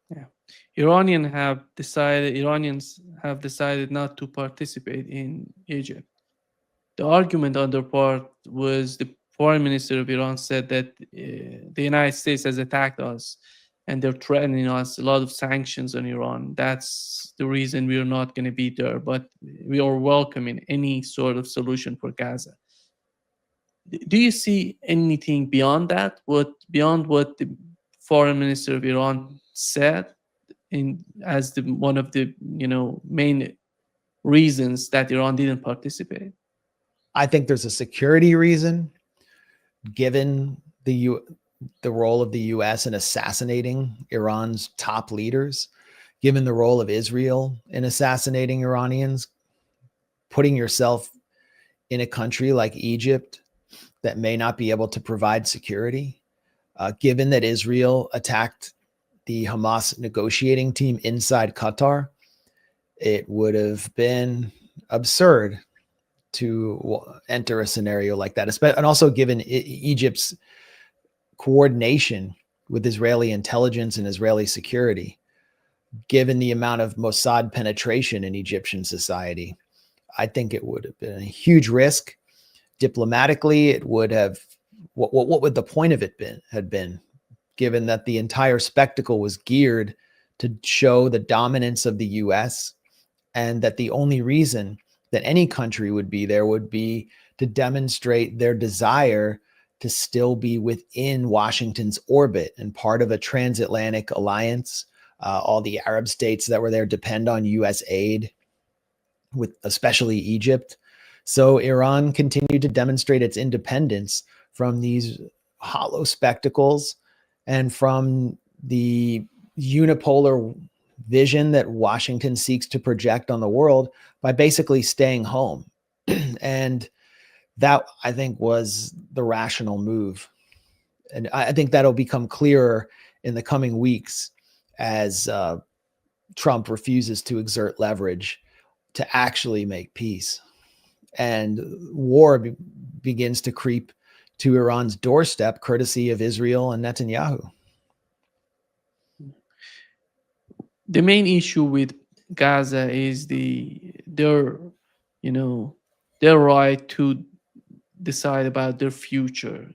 Yeah. Iranians have decided not to participate in Egypt. The argument on their part was the foreign minister of Iran said that the United States has attacked us and they're threatening us a lot of sanctions on Iran. That's the reason we're not going to be there, but we are welcoming any sort of solution for Gaza. Do you see anything beyond that? What the foreign minister of Iran said in as the one of the main reasons that Iran didn't participate? I think there's a security reason, given the role of the U.S. in assassinating Iran's top leaders, given the role of Israel in assassinating Iranians, putting yourself in a country like Egypt that may not be able to provide security, given that Israel attacked the Hamas negotiating team inside Qatar, it would have been absurd to enter a scenario like that, and also given Egypt's coordination with Israeli intelligence and Israeli security, given the amount of Mossad penetration in Egyptian society. I think it would have been a huge risk. Diplomatically, it would have, what would the point of it had been, given that the entire spectacle was geared to show the dominance of the US, and that the only reason that any country would be there would be to demonstrate their desire to still be within Washington's orbit and part of a transatlantic alliance. All the Arab states that were there depend on US aid, with especially Egypt. So Iran continued to demonstrate its independence from these hollow spectacles and from the unipolar vision that Washington seeks to project on the world by basically staying home. And that, I think, was the rational move. And I think that'll become clearer in the coming weeks as Trump refuses to exert leverage to actually make peace. And war begins to creep to Iran's doorstep, courtesy of Israel and Netanyahu. The main issue with Gaza is their their right to decide about their future.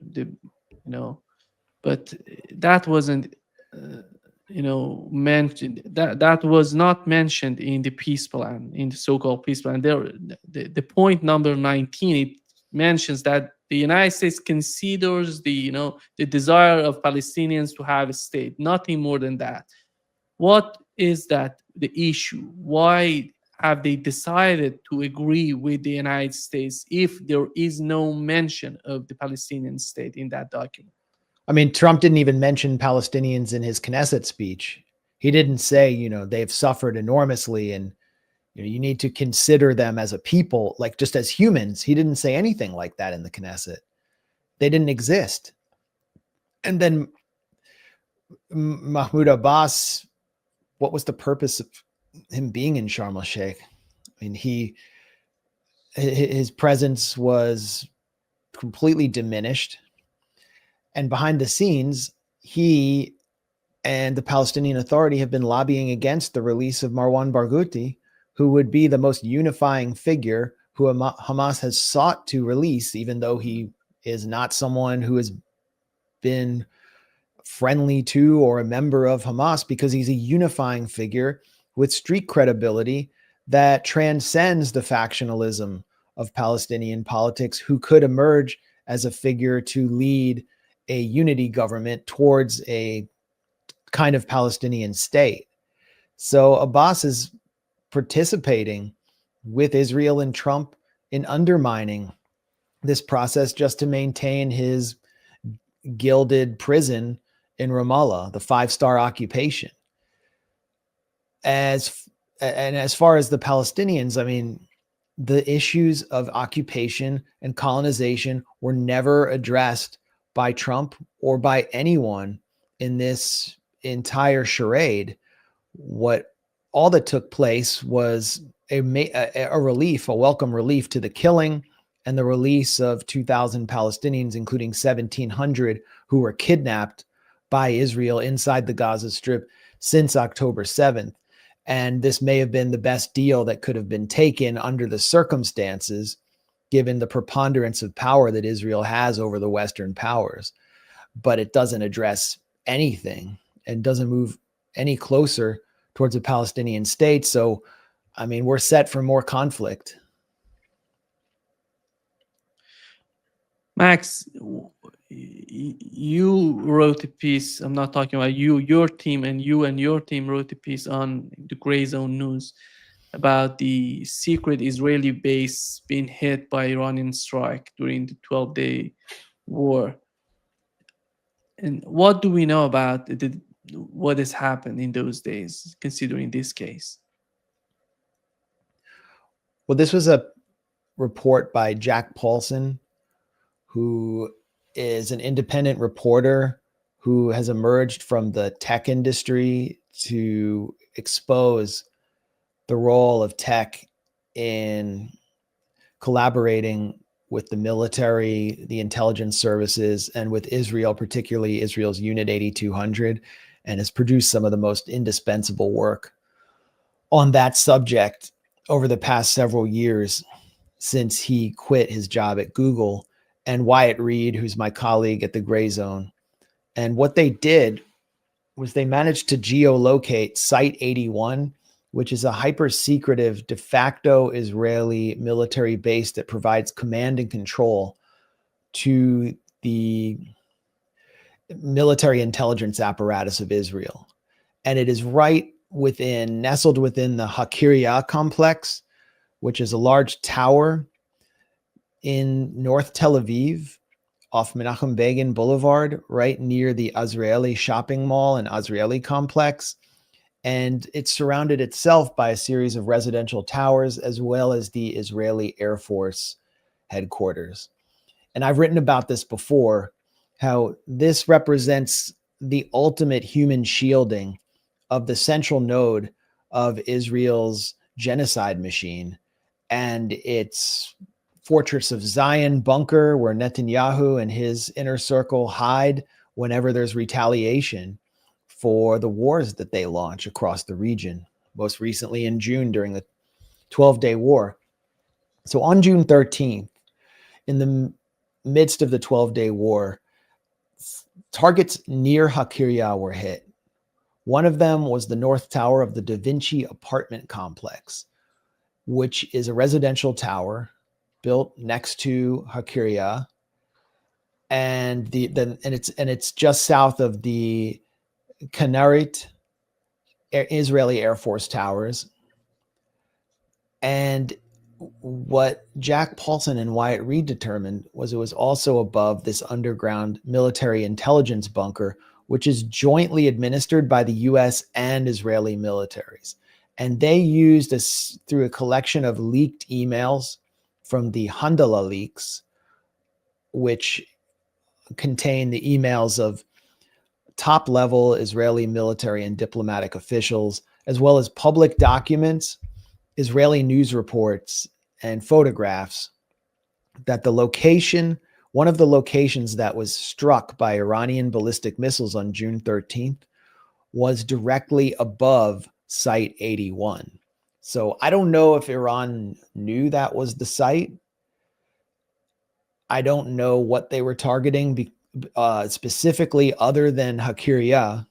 But that wasn't mentioned. That was not mentioned in the peace plan, in the so-called peace plan. There, the point number 19, it mentions that the United States considers the desire of Palestinians to have a state. Nothing more than that. What is that the issue? Why have they decided to agree with the United States if there is no mention of the Palestinian state in that document? I mean, Trump didn't even mention Palestinians in his Knesset speech. He didn't say, they've suffered enormously and you need to consider them as a people, like just as humans. He didn't say anything like that in the Knesset. They didn't exist. And then Mahmoud Abbas, what was the purpose of him being in Sharm el-Sheikh? I mean, his presence was completely diminished. And behind the scenes, he and the Palestinian Authority have been lobbying against the release of Marwan Barghouti, who would be the most unifying figure who Hamas has sought to release, even though he is not someone who has been friendly to or a member of Hamas, because he's a unifying figure with street credibility that transcends the factionalism of Palestinian politics, who could emerge as a figure to lead a unity government towards a kind of Palestinian state. So Abbas is participating with Israel and Trump in undermining this process just to maintain his gilded prison in Ramallah, the 5-star occupation. As far as the Palestinians, I mean, the issues of occupation and colonization were never addressed by Trump or by anyone in this entire charade. All that took place was a relief, a welcome relief to the killing and the release of 2,000 Palestinians, including 1,700 who were kidnapped by Israel inside the Gaza Strip since October 7th. And this may have been the best deal that could have been taken under the circumstances, given the preponderance of power that Israel has over the Western powers. But it doesn't address anything and doesn't move any closer towards a Palestinian state. So, I mean, we're set for more conflict. Max, you wrote a piece. I'm not talking about you, your team, and your team wrote a piece on the Gray Zone News about the secret Israeli base being hit by Iranian strike during the 12-day war. And what do we know about what has happened in those days, considering this case? Well, this was a report by Jack Paulson, who is an independent reporter who has emerged from the tech industry to expose the role of tech in collaborating with the military, the intelligence services, and with Israel, particularly Israel's Unit 8200, and has produced some of the most indispensable work on that subject over the past several years since he quit his job at Google, and Wyatt Reed, who's my colleague at the Gray Zone. And what they did was they managed to geolocate Site 81, which is a hyper secretive de facto Israeli military base that provides command and control to the military intelligence apparatus of Israel. And it is nestled within the Hakiria complex, which is a large tower in North Tel Aviv off Menachem Begin Boulevard, right near the Azrieli shopping mall and Azrieli complex. And it's surrounded itself by a series of residential towers, as well as the Israeli Air Force headquarters. And I've written about this before, how this represents the ultimate human shielding of the central node of Israel's genocide machine and its Fortress of Zion bunker, where Netanyahu and his inner circle hide whenever there's retaliation for the wars that they launch across the region, most recently in June during the 12-day war. So on June 13th, in the midst of the 12-day war, targets near Hakiria were hit. One of them was the North Tower of the Da Vinci apartment complex, which is a residential tower built next to Hakiria, and it's just south of the Kanarit Israeli Air Force towers. And what Jack Paulson and Wyatt Reed determined was it was also above this underground military intelligence bunker, which is jointly administered by the US and Israeli militaries. And they used this through a collection of leaked emails from the Handala leaks, which contain the emails of top-level Israeli military and diplomatic officials, as well as public documents, Israeli news reports, and photographs, that one of the locations that was struck by Iranian ballistic missiles on June 13th was directly above Site 81. So I don't know if Iran knew that was the site. I don't know what they were targeting specifically other than Hakiria,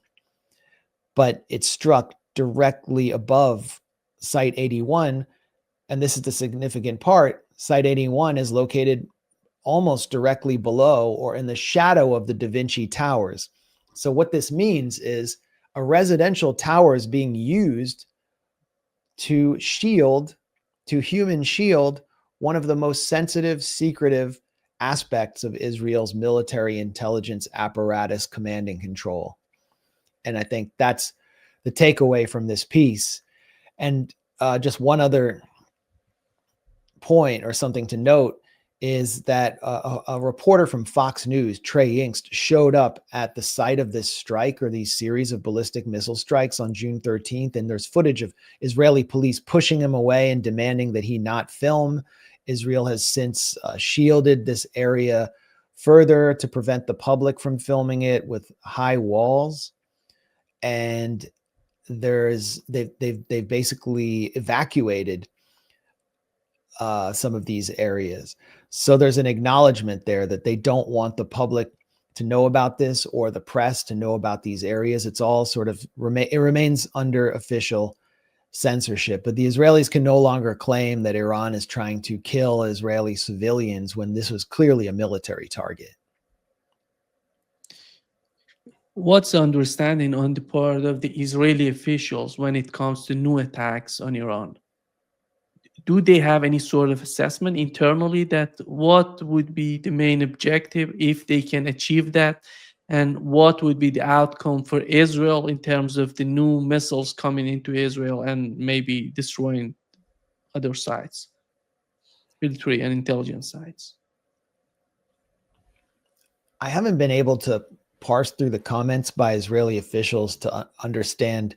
but it struck directly above Site 81. And this is the significant part. Site 81 is located almost directly below or in the shadow of the Da Vinci towers. So what this means is a residential tower is being used to human shield one of the most sensitive, secretive aspects of Israel's military intelligence apparatus, command and control. And I think that's the takeaway from this piece. And just one other point or something to note is that a reporter from Fox News, Trey Yingst, showed up at the site of this strike or these series of ballistic missile strikes on June 13th. And there's footage of Israeli police pushing him away and demanding that he not film. Israel has since shielded this area further to prevent the public from filming it with high walls. And they've basically evacuated some of these areas. So there's an acknowledgement there that they don't want the public to know about this or the press to know about these areas. It's all sort of it remains under official censorship. But the Israelis can no longer claim that Iran is trying to kill Israeli civilians when this was clearly a military target. What's the understanding on the part of the Israeli officials when it comes to new attacks on Iran? Do they have any sort of assessment internally that what would be the main objective if they can achieve that? And what would be the outcome for Israel in terms of the new missiles coming into Israel and maybe destroying other sites, military and intelligence sites? I haven't been able to parse through the comments by Israeli officials to understand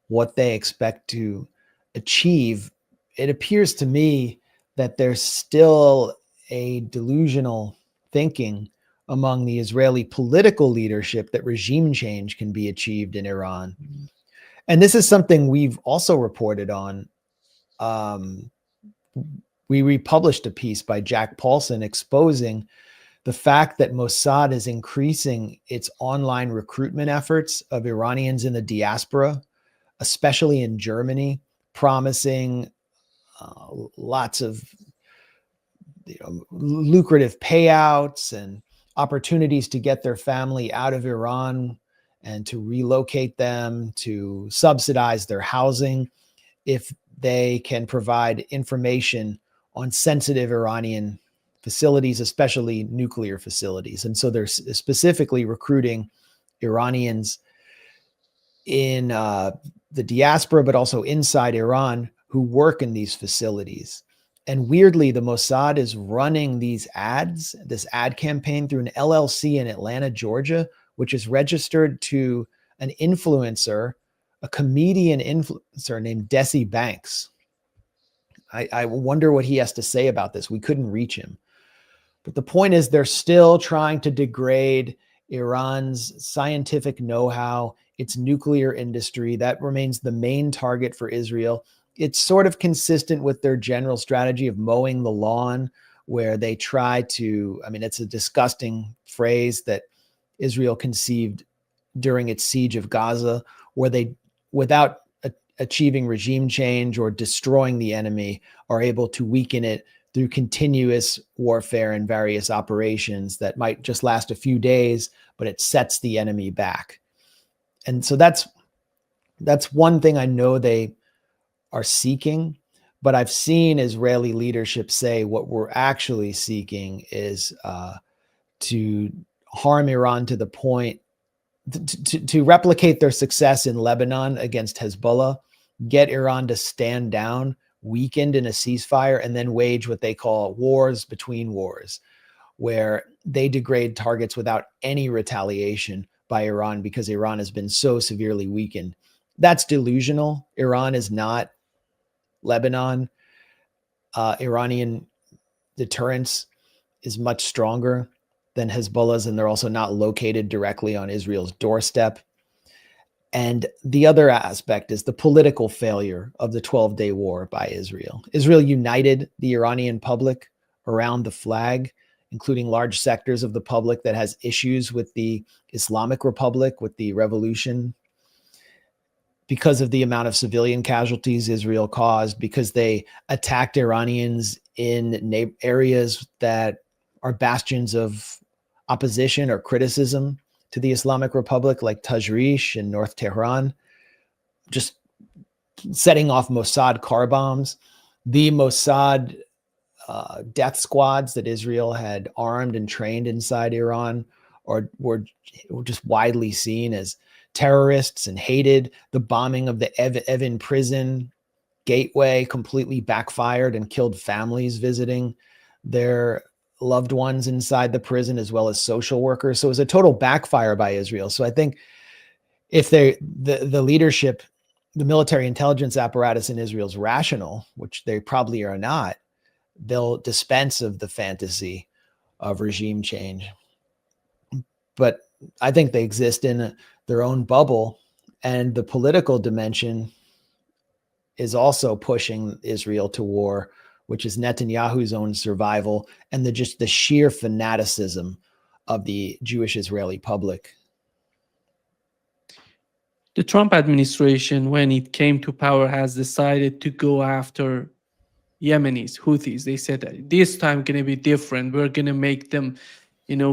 what they expect to achieve. It appears to me that there's still a delusional thinking among the Israeli political leadership that regime change can be achieved in Iran. And this is something we've also reported on. We republished a piece by Jack Paulson exposing the fact that Mossad is increasing its online recruitment efforts of Iranians in the diaspora, especially in Germany, promising lots of lucrative payouts and opportunities to get their family out of Iran and to relocate them, to subsidize their housing if they can provide information on sensitive Iranian facilities, especially nuclear facilities. And so they're specifically recruiting Iranians in the diaspora, but also inside Iran, who work in these facilities. And weirdly, the Mossad is running these ads, this ad campaign through an LLC in Atlanta, Georgia, which is registered to an influencer, a comedian influencer named Desi Banks. I wonder what he has to say about this. We couldn't reach him. But the point is, they're still trying to degrade Iran's scientific know-how, its nuclear industry. That remains the main target for Israel. It's sort of consistent with their general strategy of mowing the lawn, where they try to, it's a disgusting phrase that Israel conceived during its siege of Gaza, where they, without achieving regime change or destroying the enemy, are able to weaken it through continuous warfare and various operations that might just last a few days, but it sets the enemy back. And so that's one thing I know they are seeking, but I've seen Israeli leadership say what we're actually seeking is to harm Iran to the point to replicate their success in Lebanon against Hezbollah, get Iran to stand down, weakened in a ceasefire, and then wage what they call wars between wars, where they degrade targets without any retaliation by Iran because Iran has been so severely weakened. That's delusional. Iran is not Lebanon. Iranian deterrence is much stronger than Hezbollah's, and they're also not located directly on Israel's doorstep. And the other aspect is the political failure of the 12-day war by Israel. Israel united the Iranian public around the flag, including large sectors of the public that has issues with the Islamic Republic, with the revolution, because of the amount of civilian casualties Israel caused, because they attacked Iranians in areas that are bastions of opposition or criticism to the Islamic Republic, like Tajrish and North Tehran, just setting off Mossad car bombs. The Mossad death squads that Israel had armed and trained inside Iran were just widely seen as terrorists and hated. The bombing of the Evin prison gateway completely backfired and killed families visiting their loved ones inside the prison, as well as social workers. So it was a total backfire by Israel. So I think if the leadership, the military intelligence apparatus in Israel is rational, which they probably are not, they'll dispense of the fantasy of regime change. But I think they exist in their own bubble, And the political dimension is also pushing Israel to war, which is Netanyahu's own survival and just the sheer fanaticism of the Jewish Israeli public. The Trump administration, when it came to power, has decided to go after Yemenis, Houthis. They said that this time going to be different. We're going to make them,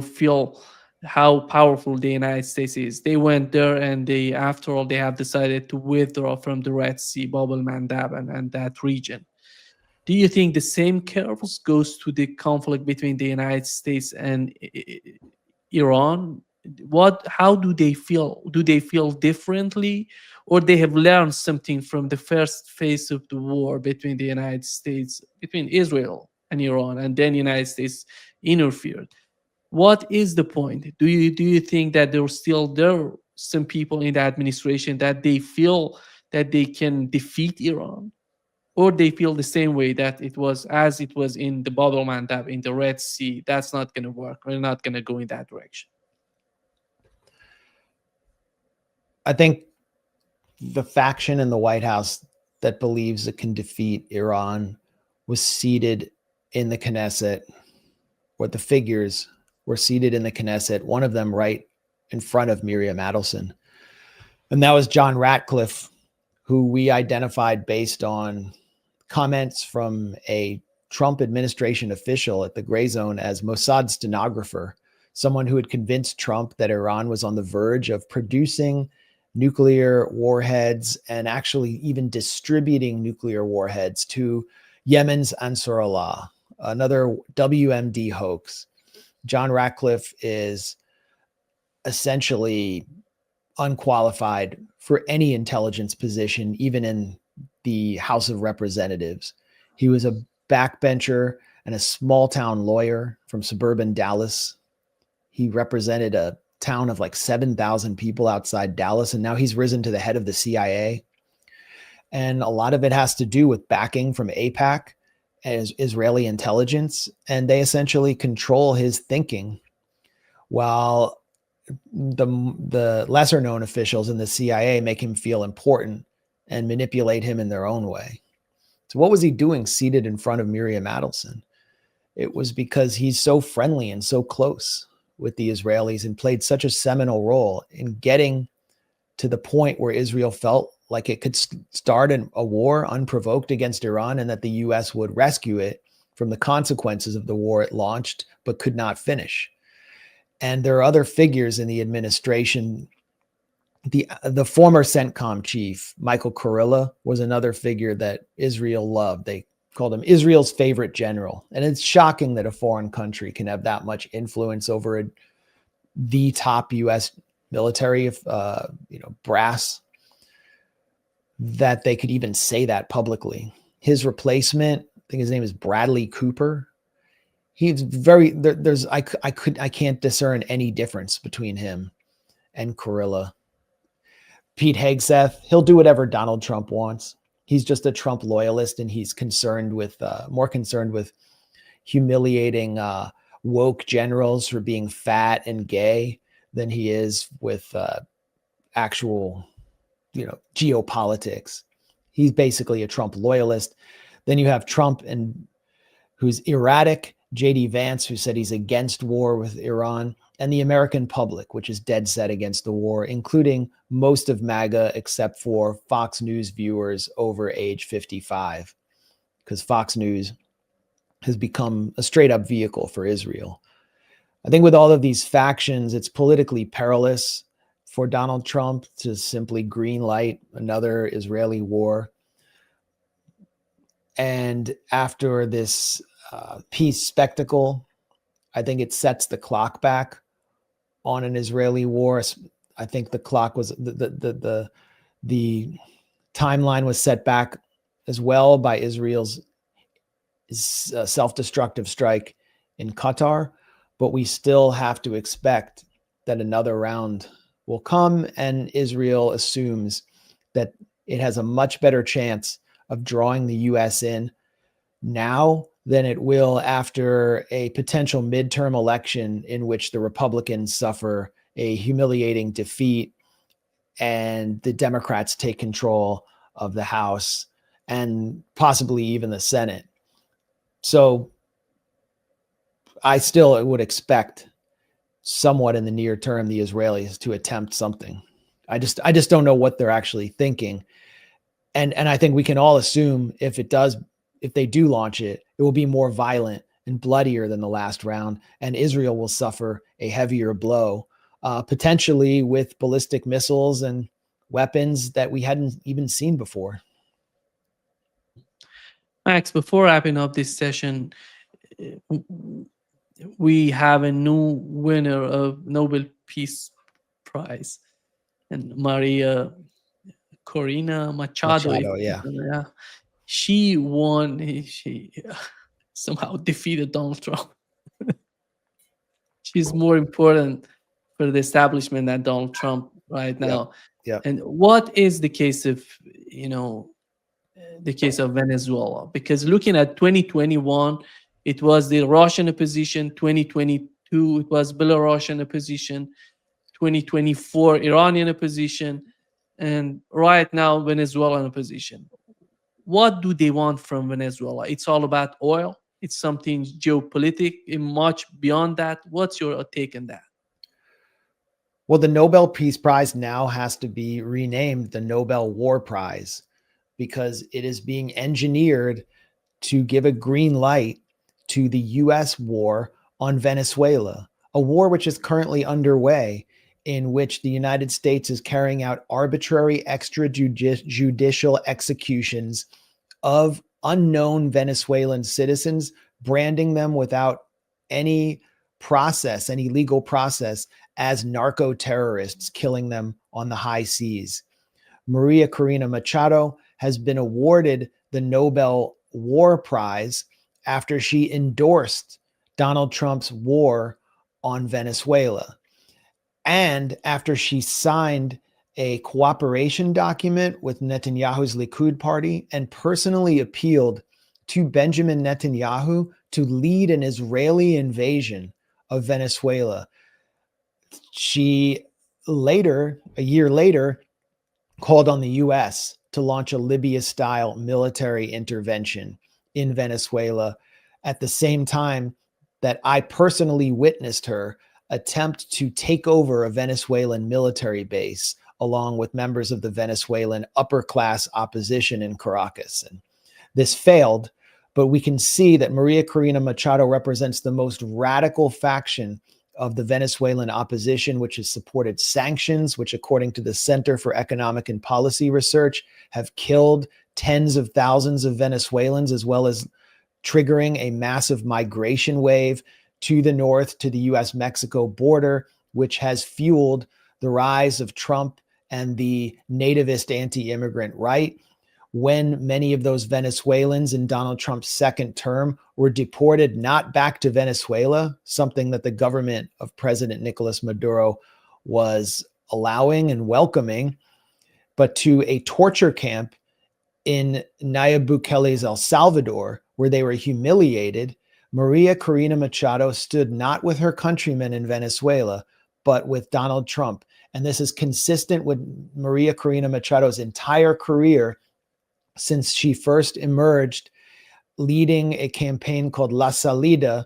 feel how powerful the United States is. They went there, and after all, they have decided to withdraw from the Red Sea, Bab el Mandab, and that region. Do you think the same curves goes to the conflict between the United States and Iran? How do they feel? Do they feel differently, or they have learned something from the first phase of the war between the United States, between Israel and Iran, and then United States interfered? What is the point? Do you think that there are some people in the administration that they feel that they can defeat Iran, or they feel the same way that it was in the Bab el Mandab, in the Red Sea? That's not going to work. We're not going to go in that direction. I think the faction in the White House that believes it can defeat Iran was seated in the Knesset, or the figures were seated in the Knesset, one of them right in front of Miriam Adelson. And that was John Ratcliffe, who we identified based on comments from a Trump administration official at the Gray Zone as Mossad stenographer, someone who had convinced Trump that Iran was on the verge of producing nuclear warheads and actually even distributing nuclear warheads to Yemen's Ansar Allah, another WMD hoax. John Ratcliffe is essentially unqualified for any intelligence position, even in the House of Representatives. He was a backbencher and a small town lawyer from suburban Dallas. He represented a town of like 7,000 people outside Dallas, and now he's risen to the head of the CIA. And a lot of it has to do with backing from AIPAC as Israeli intelligence, and they essentially control his thinking, while the lesser known officials in the CIA make him feel important and manipulate him in their own way. So what was he doing seated in front of Miriam Adelson? It was because he's so friendly and so close with the Israelis and played such a seminal role in getting to the point where Israel felt like it could start a war unprovoked against Iran, and that the US would rescue it from the consequences of the war it launched but could not finish. And there are other figures in the administration. The former CENTCOM chief, Michael Kurilla, was another figure that Israel loved. They called him Israel's favorite general. And it's shocking that a foreign country can have that much influence over the top US military brass, that they could even say that publicly. His replacement, I think his name is Bradley Cooper. He's I can't discern any difference between him and Kurilla. Pete Hegseth, he'll do whatever Donald Trump wants. He's just a Trump loyalist, and he's more concerned with humiliating woke generals for being fat and gay than he is with actual, geopolitics. He's basically a Trump loyalist. Then you have Trump, who's erratic, J.D. Vance, who said he's against war with Iran, and the American public, which is dead set against the war, including most of MAGA except for Fox News viewers over age 55, because Fox News has become a straight up vehicle for Israel. I think with all of these factions, it's politically perilous for Donald Trump to simply green light another Israeli war. And after this peace spectacle, I think it sets the clock back on an Israeli war. I think the clock was the timeline was set back as well by Israel's self-destructive strike in Qatar, but we still have to expect that another round will come, and Israel assumes that it has a much better chance of drawing the US in now than it will after a potential midterm election in which the Republicans suffer a humiliating defeat and the Democrats take control of the House and possibly even the Senate. So I still would expect somewhat in the near term the Israelis to attempt something. I just don't know what they're actually thinking. And I think we can all assume if they do launch it, it will be more violent and bloodier than the last round, and Israel will suffer a heavier blow, potentially with ballistic missiles and weapons that we hadn't even seen before. Max, before wrapping up this session, we have a new winner of Nobel Peace Prize, and Maria Corina Machado. Yeah. Yeah, she won. She somehow defeated Donald Trump. She's more important for the establishment than Donald Trump right now. Yep. And what is the case of the case of Venezuela? Because looking at 2021, it was the Russian opposition. 2022, it was Belarusian opposition. 2024, Iranian opposition, and right now Venezuelan opposition. What do they want from Venezuela? It's all about oil. It's something geopolitical, much beyond that. What's your take on that? Well, the Nobel Peace Prize now has to be renamed the Nobel War Prize because it is being engineered to give a green light to the U.S. war on Venezuela, a war which is currently underway, in which the United States is carrying out arbitrary extrajudicial executions of unknown Venezuelan citizens, branding them without any process, any legal process, as narco terrorists, killing them on the high seas. Maria Corina Machado has been awarded the Nobel War Prize after she endorsed Donald Trump's war on Venezuela, and after she signed a cooperation document with Netanyahu's Likud party and personally appealed to Benjamin Netanyahu to lead an Israeli invasion of Venezuela. She later, a year later, called on the U.S. to launch a Libya-style military intervention in Venezuela at the same time that I personally witnessed her attempt to take over a Venezuelan military base along with members of the Venezuelan upper-class opposition in Caracas. And this failed, but we can see that Maria Corina Machado represents the most radical faction of the Venezuelan opposition, which has supported sanctions, which, according to the Center for Economic and Policy Research, have killed tens of thousands of Venezuelans, as well as triggering a massive migration wave to the north, to the US-Mexico border, which has fueled the rise of Trump and the nativist anti-immigrant right, when many of those Venezuelans in Donald Trump's second term were deported not back to Venezuela, something that the government of President Nicolas Maduro was allowing and welcoming, but to a torture camp in Nayib Bukele's El Salvador, where they were humiliated. Maria Corina Machado stood not with her countrymen in Venezuela, but with Donald Trump. And this is consistent with Maria Corina Machado's entire career since she first emerged, leading a campaign called La Salida,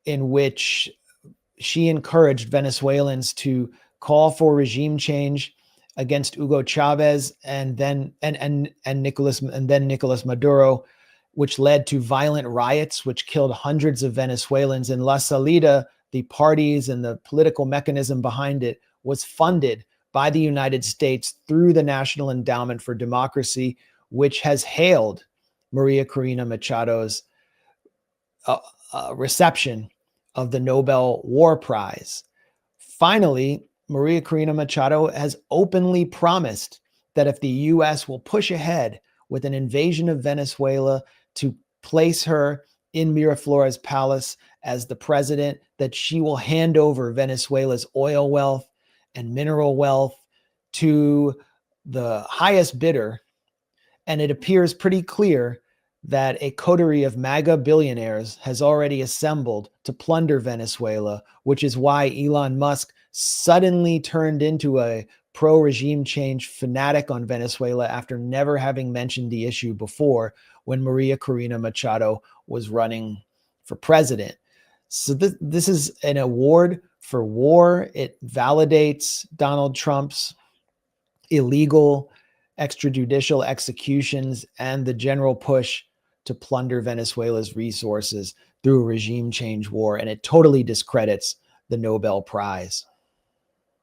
in which she encouraged Venezuelans to call for regime change against Hugo Chavez and then Nicolas Maduro, which led to violent riots, which killed hundreds of Venezuelans. In La Salida, the parties and the political mechanism behind it was funded by the United States through the National Endowment for Democracy, which has hailed Maria Corina Machado's reception of the Nobel War Prize. Finally, Maria Corina Machado has openly promised that if the U.S. will push ahead with an invasion of Venezuela to place her in Miraflores Palace as the president, that she will hand over Venezuela's oil wealth and mineral wealth to the highest bidder. And it appears pretty clear that a coterie of MAGA billionaires has already assembled to plunder Venezuela, which is why Elon Musk suddenly turned into a pro-regime change fanatic on Venezuela after never having mentioned the issue before when Maria Corina Machado was running for president. So this is an award for war. It validates Donald Trump's illegal extrajudicial executions and the general push to plunder Venezuela's resources through a regime change war. And it totally discredits the Nobel Prize.